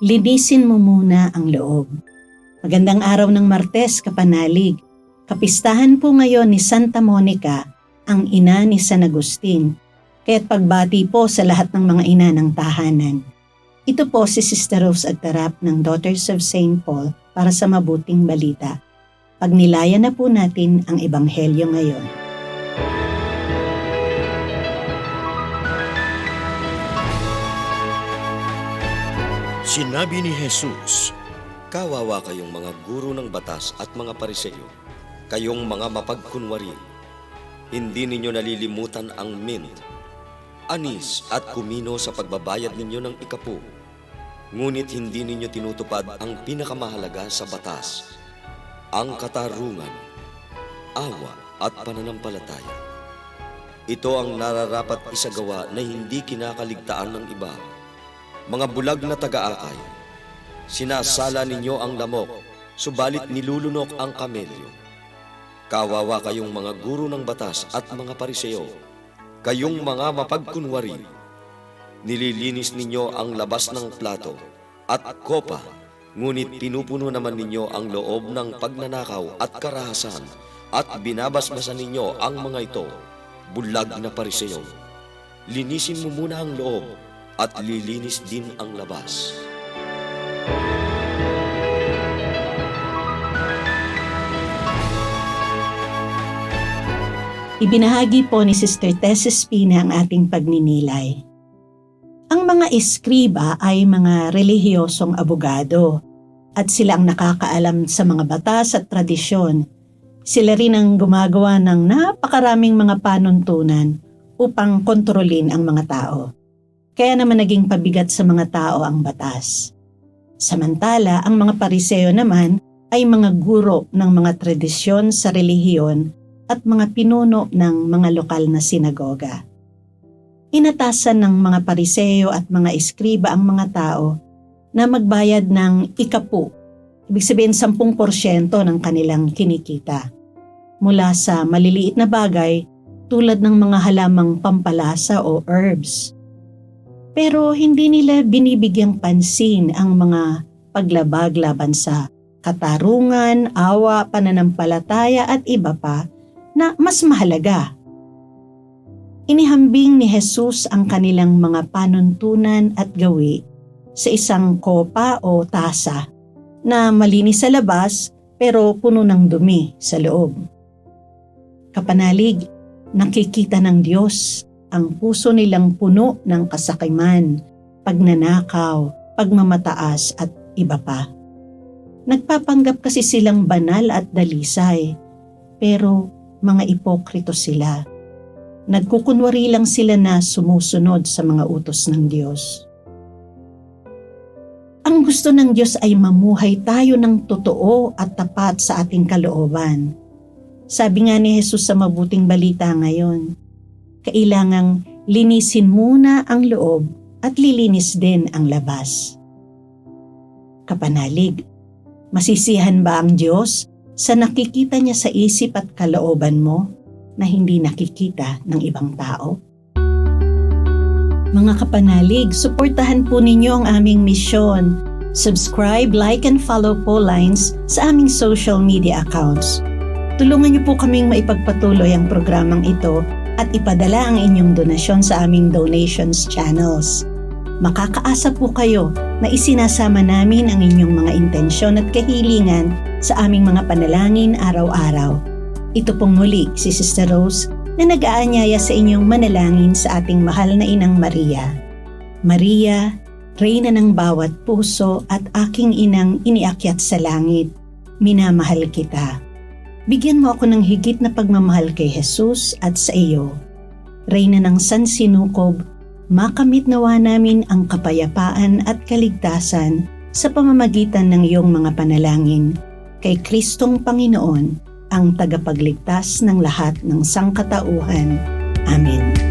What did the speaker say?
linisin mo muna ang loob. Magandang araw ng Martes, kapanalig. Kapistahan po ngayon ni Santa Monica, ang ina ni San Agustin. Kaya't pagbati po sa lahat ng mga ina ng tahanan. Ito po si Sister Rose Agtarap ng Daughters of St. Paul para sa mabuting balita. Pagnilayan na po natin ang Ebanghelyo ngayon. Sinabi ni Jesus, "Kawawa kayong mga guro ng batas at mga Pariseo, kayong mga mapagkunwari. Hindi ninyo nalilimutan ang mint, anis at kumino sa pagbabayad ninyo ng ikapu. Ngunit hindi ninyo tinutupad ang pinakamahalaga sa batas, ang katarungan, awa at pananampalataya. Ito ang nararapat isagawa na hindi kinakaligtaan ng iba. Mga bulag na taga-akay, sinasala ninyo ang lamok, subalit nilulunok ang kamelyo. Kawawa kayong mga guro ng batas at mga Pariseo, kayong mga mapagkunwari. Nililinis ninyo ang labas ng plato at kopa, ngunit pinupuno naman ninyo ang loob ng pagnanakaw at karahasan, at binabasbasan ninyo ang mga ito, bulag na Pariseo. Linisin mo muna ang loob, at lilinis din ang labas." Ibinahagi po ni Sister Tess Espina ang ating pagninilay. Ang mga eskriba ay mga relihiyosong abogado at sila ang nakakaalam sa mga batas at tradisyon. Sila rin ang gumagawa ng napakaraming mga panuntunan upang kontrolin ang mga tao. Kaya naman naging pabigat sa mga tao ang batas. Samantala, ang mga Pariseo naman ay mga guro ng mga tradisyon sa relihiyon at mga pinuno ng mga lokal na sinagoga. Inatasan ng mga Pariseo at mga eskriba ang mga tao na magbayad ng ikapu, ibig sabihin 10% ng kanilang kinikita, mula sa maliliit na bagay tulad ng mga halamang pampalasa o herbs. Pero hindi nila binibigyang pansin ang mga paglabag laban sa katarungan, awa, pananampalataya at iba pa na mas mahalaga. Inihambing ni Jesus ang kanilang mga panuntunan at gawi sa isang kopa o tasa na malinis sa labas pero puno ng dumi sa loob. Kapanalig, nakikita ng Diyos ang puso nilang puno ng kasakiman, pagnanakaw, pagmamataas at iba pa. Nagpapanggap kasi silang banal at dalisay, pero mga ipokrito sila. Nagkukunwari lang sila na sumusunod sa mga utos ng Diyos. Ang gusto ng Diyos ay mamuhay tayo ng totoo at tapat sa ating kalooban. Sabi nga ni Jesus sa mabuting balita ngayon, kailangang linisin muna ang loob at lilinis din ang labas. Kapanalig, masisiyahan ba ang Diyos sa nakikita niya sa isip at kalooban mo na hindi nakikita ng ibang tao? Mga kapanalig, suportahan po ninyo ang aming misyon. Subscribe, like, and follow po lines sa aming social media accounts. Tulungan niyo po kaming maipagpatuloy ang programang ito at ipadala ang inyong donasyon sa aming donations channels. Makakaasa po kayo na isinasama namin ang inyong mga intensyon at kahilingan sa aming mga panalangin araw-araw. Ito pong muli si Sister Rose na nag-aanyaya sa inyong manalangin sa ating mahal na Inang Maria. Maria, Reyna ng bawat puso at aking inang iniakyat sa langit, minamahal kita. Bigyan mo ako ng higit na pagmamahal kay Jesus at sa iyo. Reyna ng sansinukob, makamit nawa namin ang kapayapaan at kaligtasan sa pamamagitan ng iyong mga panalangin kay Kristong Panginoon, ang tagapagligtas ng lahat ng sangkatauhan. Amen.